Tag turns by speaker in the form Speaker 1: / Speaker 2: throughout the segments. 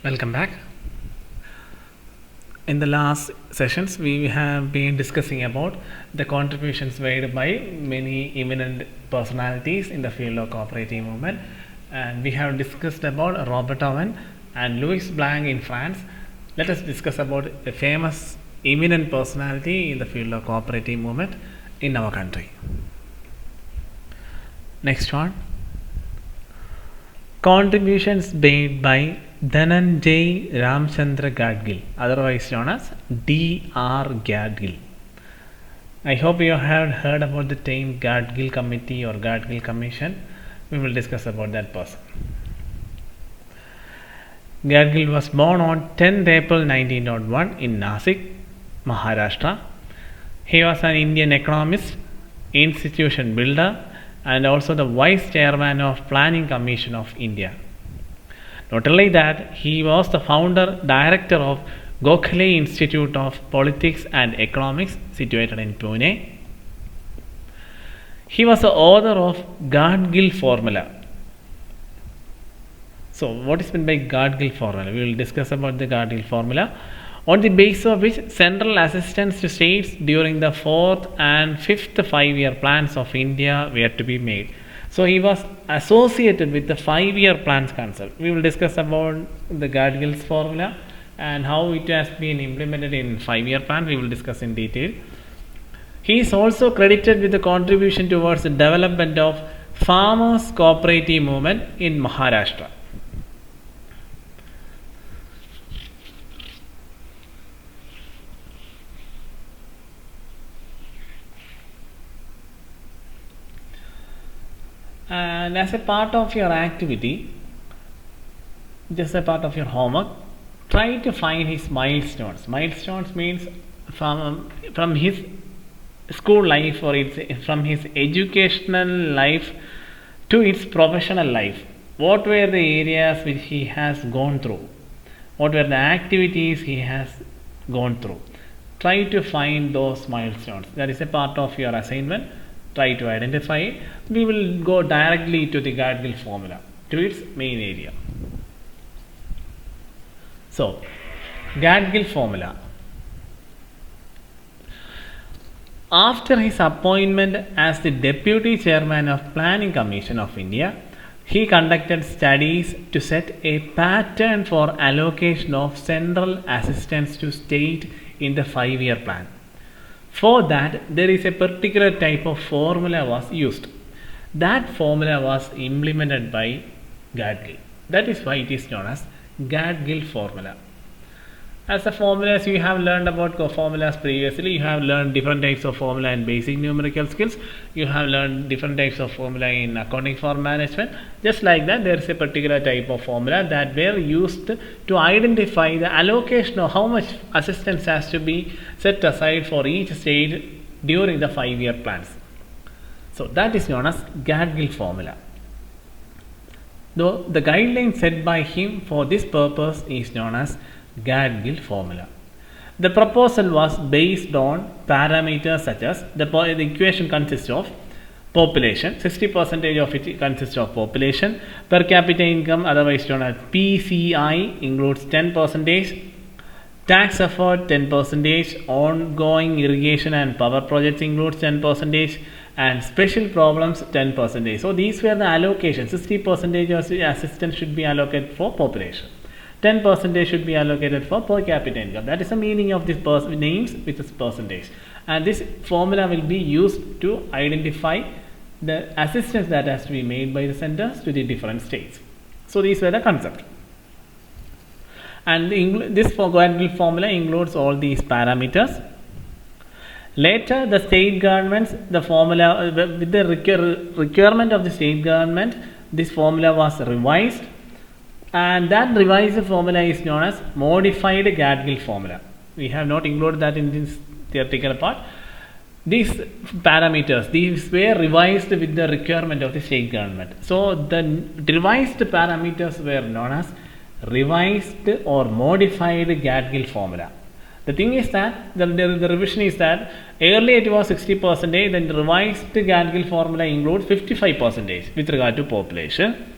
Speaker 1: Welcome back. In the last sessions, we have been discussing about the contributions made by many eminent personalities in the field of cooperative movement, and we have discussed about Robert Owen and Louis Blanc in France. Let us discuss about a famous eminent personality in the field of cooperative movement in our country. Next one. Contributions made by Dhananjay Ramchandra Gadgil, otherwise known as D.R. Gadgil. I hope you have heard about the term Gadgil Committee or Gadgil Commission. We will discuss about that person. Gadgil was born on 10th April 1901 in Nasik, Maharashtra. He was an Indian economist, institution builder, and also the Vice Chairman of Planning Commission of India. Not only that, he was the founder director of Gokhale Institute of Politics and Economics situated in Pune. He was the author of Gadgil Formula. So, what is meant by Gadgil Formula? We will discuss about the Gadgil Formula, on the basis of which central assistance to states during the 4th and 5th 5-year plans of India were to be made. So he was associated with the 5-year plans concept. We will discuss about the Gadgil's formula and how it has been implemented in 5-year plan. We will discuss in detail. He is also credited with the contribution towards the development of farmers' cooperative movement in Maharashtra. And as a part of your activity, just a part of your homework, try to find his milestones. Milestones means from his school life or from his educational life to its professional life. What were the areas which he has gone through? What were the activities he has gone through? Try to find those milestones. That is a part of your assignment. Try to identify it. We will go directly to the Gadgil formula, to its main area. So, Gadgil formula. After his appointment as the Deputy Chairman of Planning Commission of India, he conducted studies to set a pattern for allocation of central assistance to state in the 5-year plan. For that, there is a particular type of formula was used. That formula was implemented by Gadgil. That is why it is known as Gadgil formula. As the formulas you have learned about formulas previously, you have learned different types of formula in basic numerical skills. You have learned different types of formula in accounting for management. Just like that, there is a particular type of formula that were used to identify the allocation of how much assistance has to be set aside for each state during the 5-year plans. So that is known as Gadgil formula. Though the guideline set by him for this purpose is known as Gadgil formula. The proposal was based on parameters such as the equation consists of population, 60% of it consists of population, per capita income, otherwise known as PCI, includes 10%, tax effort 10%, ongoing irrigation and power projects includes 10%, and special problems 10%. So these were the allocations. 60% of assistance should be allocated for population. 10% should be allocated for per capita income. That is the meaning of this names with this percentage. And this formula will be used to identify the assistance that has to be made by the centers to the different states. So these were the concept. And this Gadgil formula includes all these parameters. Later, the state governments, the formula with the requirement of the state government, this formula was revised. And that revised formula is known as modified Gadgil formula. We have not included that in this theoretical part. These parameters, these were revised with the requirement of the state government. So the revised parameters were known as revised or modified Gadgil formula. The thing is that the revision is that earlier it was 60%, then the revised Gadgil formula includes 55% with regard to population.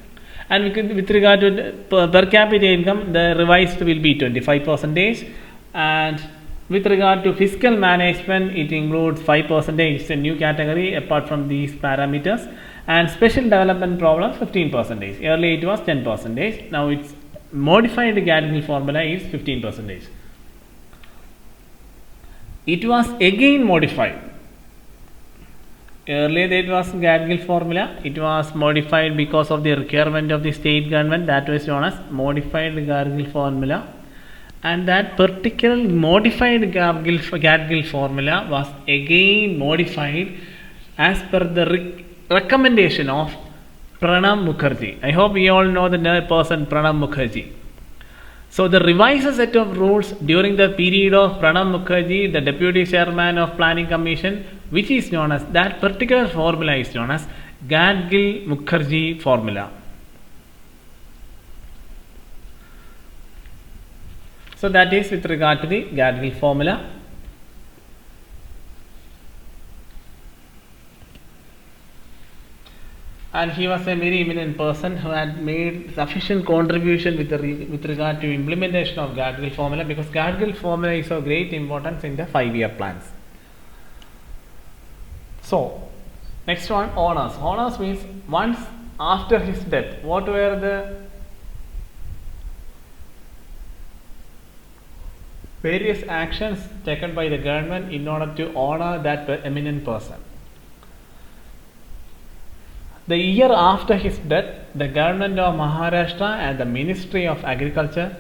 Speaker 1: And with regard to per capita income, the revised will be 25%. And with regard to fiscal management, it includes 5%. It's a new category apart from these parameters. And special development problems 15%. Earlier it was 10%. Now it's modified Gadgil formula is 15%. It was again modified. Earlier it was Gadgil formula. It was modified because of the requirement of the state government. That was known as modified Gadgil formula. And that particular modified Gadgil formula was again modified as per the recommendation of Pranab Mukherjee. I hope we all know the person Pranab Mukherjee. So the revised set of rules during the period of Pranab Mukherjee, the deputy chairman of Planning Commission, which is known as, that particular formula is known as Gadgil-Mukherjee formula. So that is with regard to the Gadgil formula. And he was a very eminent person who had made sufficient contribution with regard to implementation of Gadgil formula, because Gadgil formula is of great importance in the 5-year plans. So, next one, honors. Honors means once after his death, what were the various actions taken by the government in order to honor that eminent person. The year after his death, the government of Maharashtra and the Ministry of Agriculture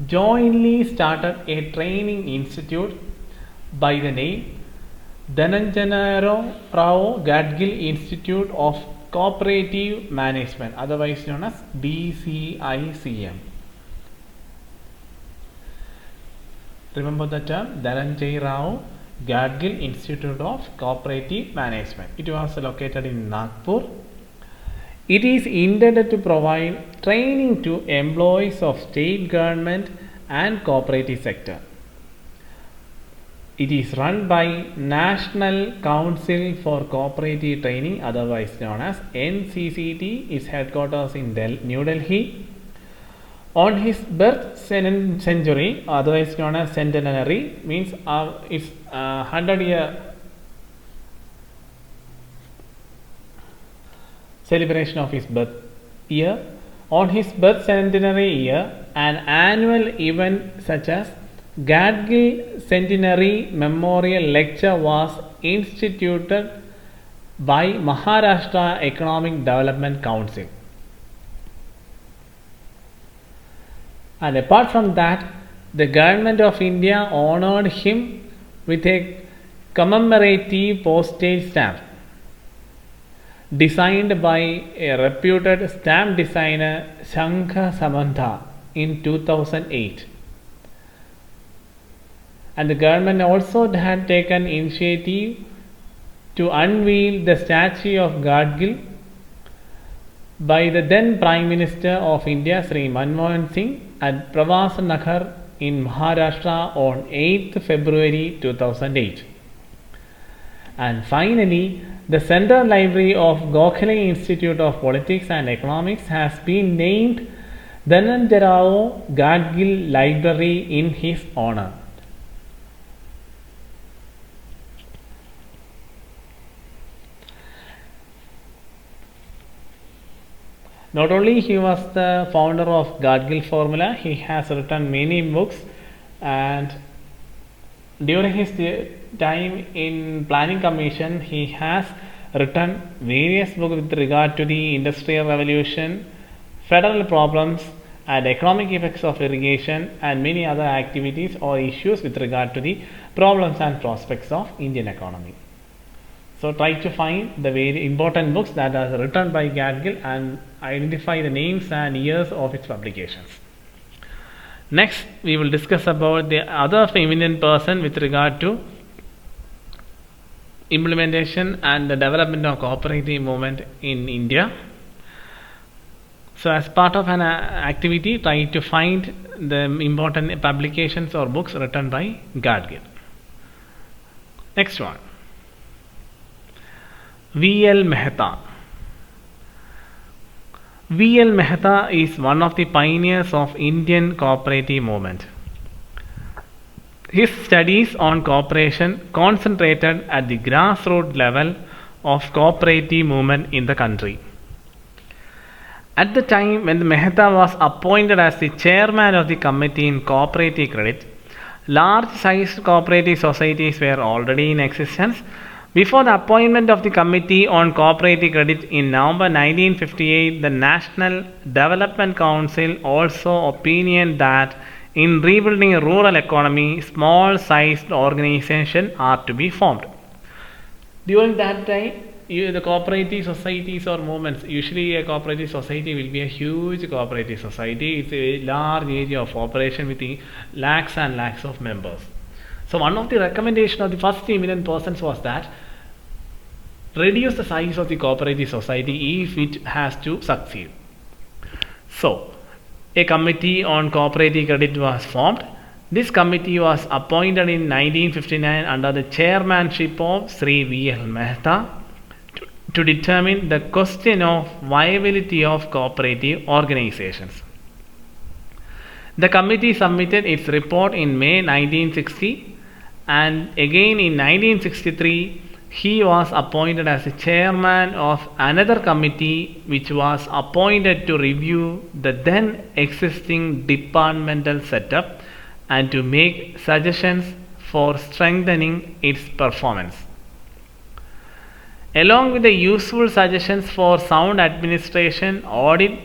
Speaker 1: jointly started a training institute by the name Dhananjaya Rao Gadgil Institute of Cooperative Management, otherwise known as DCICM. Remember the term Dhananjaya Rao Gadgil Institute of Cooperative Management. It was located in Nagpur. It is intended to provide training to employees of state government and cooperative sector. It is run by National Council for Cooperative Training, otherwise known as NCCT. Its headquarters in New Delhi. On his birth century, otherwise known as centenary, means it's 100-year celebration of his birth year. On his birth centenary year, an annual event such as Gadgil Centenary Memorial Lecture was instituted by Maharashtra Economic Development Council. And apart from that, the government of India honored him with a commemorative postage stamp designed by a reputed stamp designer Shankha Samantha in 2008. And the government also had taken initiative to unveil the statue of Gadgil by the then Prime Minister of India, Sri Manmohan Singh, at Pravas Nagar in Maharashtra on 8th February 2008. And finally, the Central Library of Gokhale Institute of Politics and Economics has been named Dhananjaya Rao Gadgil Library in his honor. Not only he was the founder of Gadgil formula, he has written many books, and during his time in Planning Commission, he has written various books with regard to the Industrial Revolution, federal problems and economic effects of irrigation, and many other activities or issues with regard to the problems and prospects of Indian economy. So try to find the very important books that are written by Gadgil and identify the names and years of its publications. Next, we will discuss about the other eminent person with regard to implementation and the development of cooperative movement in India. So as part of an activity, try to find the important publications or books written by Gadgil. Next one, V.L. Mehta. V.L. Mehta is one of the pioneers of Indian cooperative movement. His studies on cooperation concentrated at the grassroots level of cooperative movement in the country. At the time when Mehta was appointed as the chairman of the committee in cooperative credit, large-sized cooperative societies were already in existence. Before the appointment of the Committee on Cooperative Credit in November 1958, the National Development Council also opined that in rebuilding a rural economy, small-sized organizations are to be formed. During that time, the cooperative societies or movements, usually a cooperative society will be a huge cooperative society. It's a large area of operation with lakhs and lakhs of members. So one of the recommendations of the first eminent persons was that reduce the size of the cooperative society if it has to succeed. So a committee on cooperative credit was formed. This committee was appointed in 1959 under the chairmanship of Sri V.L. Mehta to determine the question of viability of cooperative organizations. The committee submitted its report in May 1960, and again in 1963 he was appointed as the chairman of another committee which was appointed to review the then existing departmental setup and to make suggestions for strengthening its performance. Along with the useful suggestions for sound administration, audit,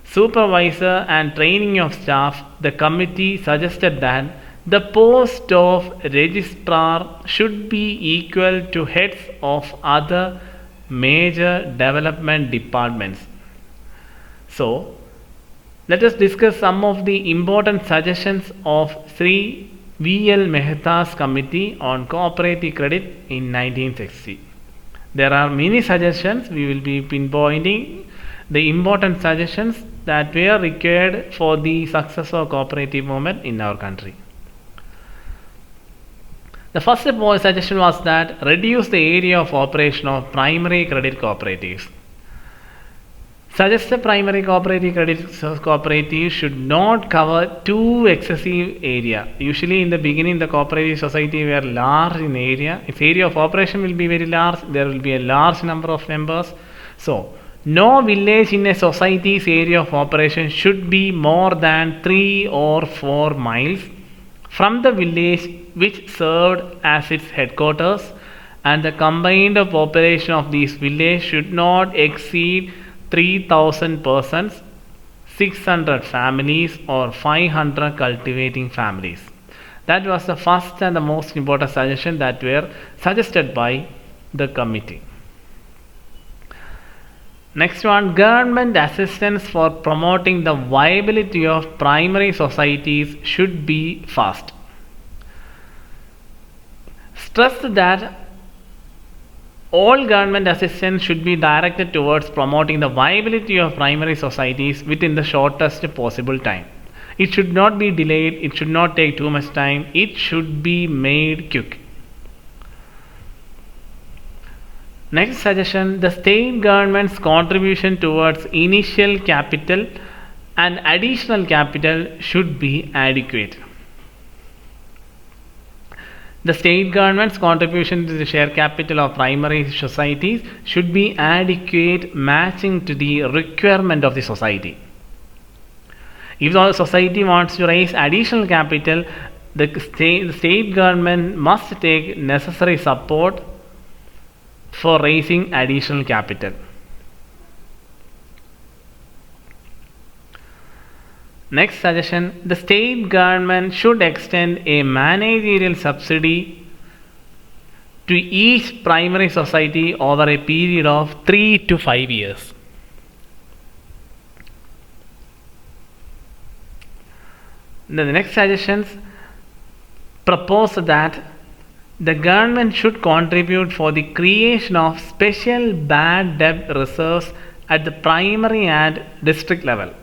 Speaker 1: supervisor and training of staff, the committee suggested that the post of registrar should be equal to heads of other major development departments. So, let us discuss some of the important suggestions of Sri V.L. Mehta's Committee on Cooperative Credit in 1960. There are many suggestions. We will be pinpointing the important suggestions that were required for the success of cooperative movement in our country. The first suggestion was that reduce the area of operation of primary credit cooperatives. Suggested primary cooperative credit cooperatives should not cover too excessive area. Usually in the beginning the cooperative society were large in area. Its area of operation will be very large. There will be a large number of members. So no village in a society's area of operation should be more than 3 or 4 miles from the village which served as its headquarters, and the combined population of these villages should not exceed 3,000 persons, 600 families or 500 cultivating families. That was the first and the most important suggestion that were suggested by the committee. Next one, government assistance for promoting the viability of primary societies should be fast. Stressed that all government assistance should be directed towards promoting the viability of primary societies within the shortest possible time. It should not be delayed, it should not take too much time, it should be made quick. Next suggestion, the state government's contribution towards initial capital and additional capital should be adequate. The state government's contribution to the share capital of primary societies should be adequate, matching to the requirement of the society. If the society wants to raise additional capital, the state government must take necessary support for raising additional capital. Next suggestion, the state government should extend a managerial subsidy to each primary society over a period of 3 to 5 years. The next suggestions propose that the government should contribute for the creation of special bad debt reserves at the primary and district level.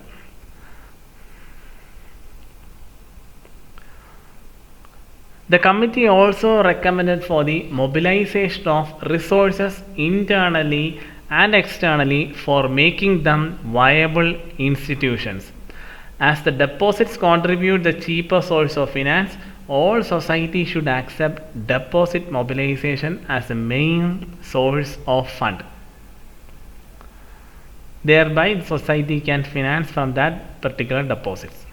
Speaker 1: The committee also recommended for the mobilization of resources internally and externally for making them viable institutions. As the deposits contribute the cheaper source of finance, all society should accept deposit mobilization as the main source of fund. Thereby, society can finance from that particular deposits.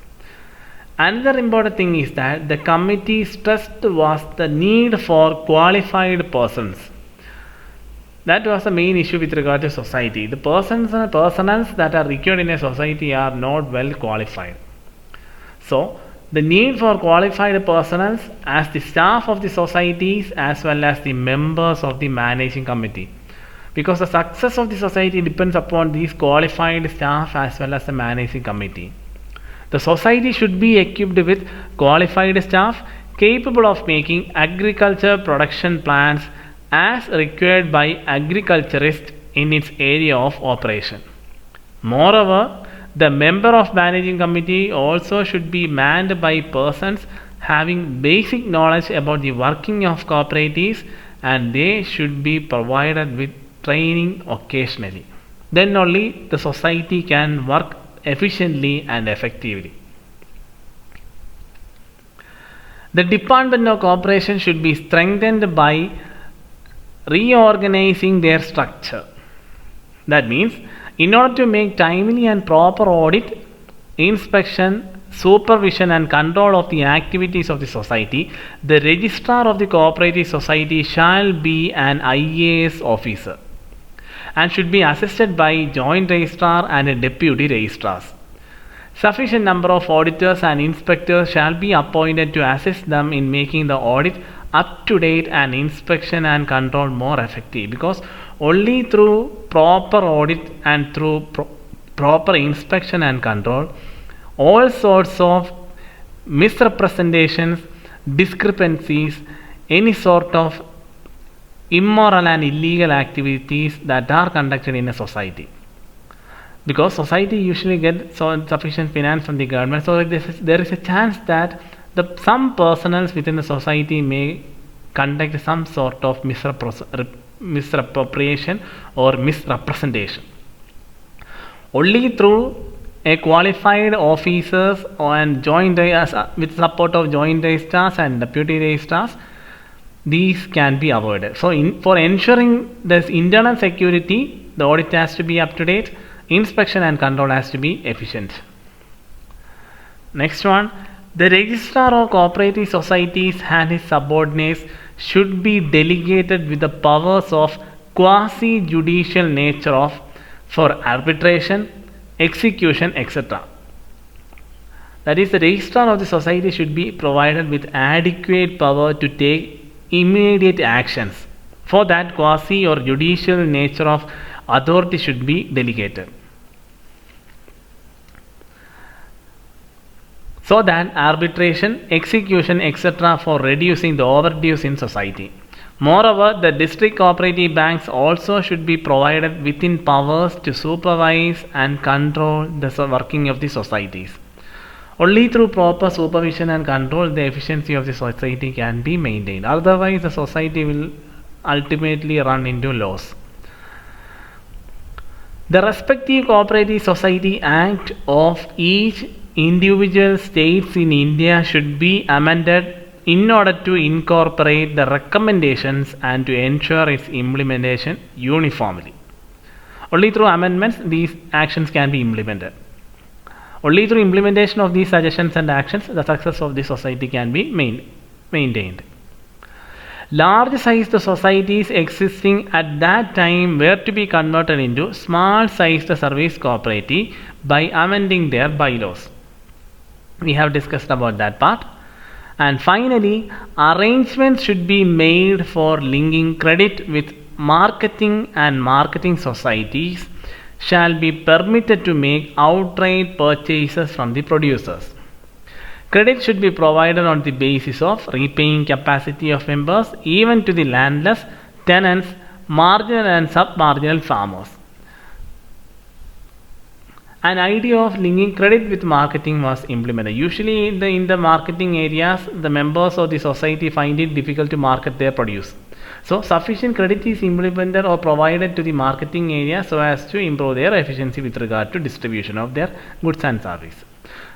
Speaker 1: Another important thing is that the committee stressed was the need for qualified persons. That was the main issue with regard to society. The persons that are required in a society are not well qualified. So, the need for qualified personnel as the staff of the societies as well as the members of the managing committee. Because the success of the society depends upon these qualified staff as well as the managing committee. The society should be equipped with qualified staff capable of making agriculture production plans as required by agriculturists in its area of operation. Moreover, the member of managing committee also should be manned by persons having basic knowledge about the working of cooperatives, and they should be provided with training occasionally. Then only the society can work efficiently and effectively. The Department of Cooperation should be strengthened by reorganizing their structure. That means, in order to make timely and proper audit, inspection, supervision and control of the activities of the society, the registrar of the cooperative society shall be an IAS officer and should be assisted by joint registrar and a deputy registrars. Sufficient number of auditors and inspectors shall be appointed to assist them in making the audit up to date and inspection and control more effective, because only through proper audit and through proper inspection and control, all sorts of misrepresentations, discrepancies, any sort of immoral and illegal activities that are conducted in a society. Because society usually gets sufficient finance from the government, so there is a chance that some personnel within the society may conduct some sort of misappropriation or misrepresentation. Only through a qualified officers and with support of joint registrars and deputy registrars, these can be avoided. So, for ensuring this internal security, the audit has to be up to date, inspection and control has to be efficient. Next one, the registrar of cooperative societies and his subordinates should be delegated with the powers of quasi-judicial nature for arbitration, execution, etc. That is, the registrar of the society should be provided with adequate power to take immediate actions. For that, quasi or judicial nature of authority should be delegated, so that arbitration, execution, etc. for reducing the overdues in society. Moreover, the district cooperative banks also should be provided within powers to supervise and control the working of the societies. Only through proper supervision and control, the efficiency of the society can be maintained. Otherwise, the society will ultimately run into loss. The respective Cooperative Society Act of each individual states in India should be amended in order to incorporate the recommendations and to ensure its implementation uniformly. Only through amendments these actions can be implemented. Only through implementation of these suggestions and actions the success of the society can be maintained. Large-sized societies existing at that time were to be converted into small-sized service cooperative by amending their bylaws. We have discussed about that part. And finally, arrangements should be made for linking credit with marketing, and marketing societies shall be permitted to make outright purchases from the producers. Credit should be provided on the basis of repaying capacity of members, even to the landless, tenants, marginal and sub-marginal farmers. An idea of linking credit with marketing was implemented. Usually in the marketing areas, the members of the society find it difficult to market their produce. So sufficient credit is implemented or provided to the marketing area so as to improve their efficiency with regard to distribution of their goods and services.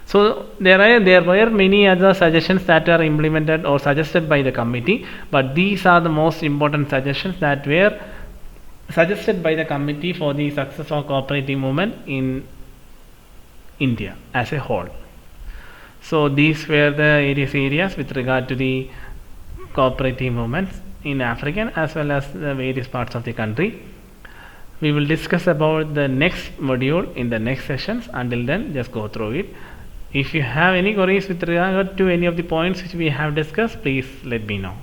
Speaker 1: So there were many other suggestions that are implemented or suggested by the committee, but these are the most important suggestions that were suggested by the committee for the success of cooperative movement in India as a whole. So these were the areas with regard to the cooperative movements in African as well as the various parts of the country. We will discuss about the next module in the next sessions. Until then, just go through it. If you have any queries with regard to any of the points which we have discussed, please let me know.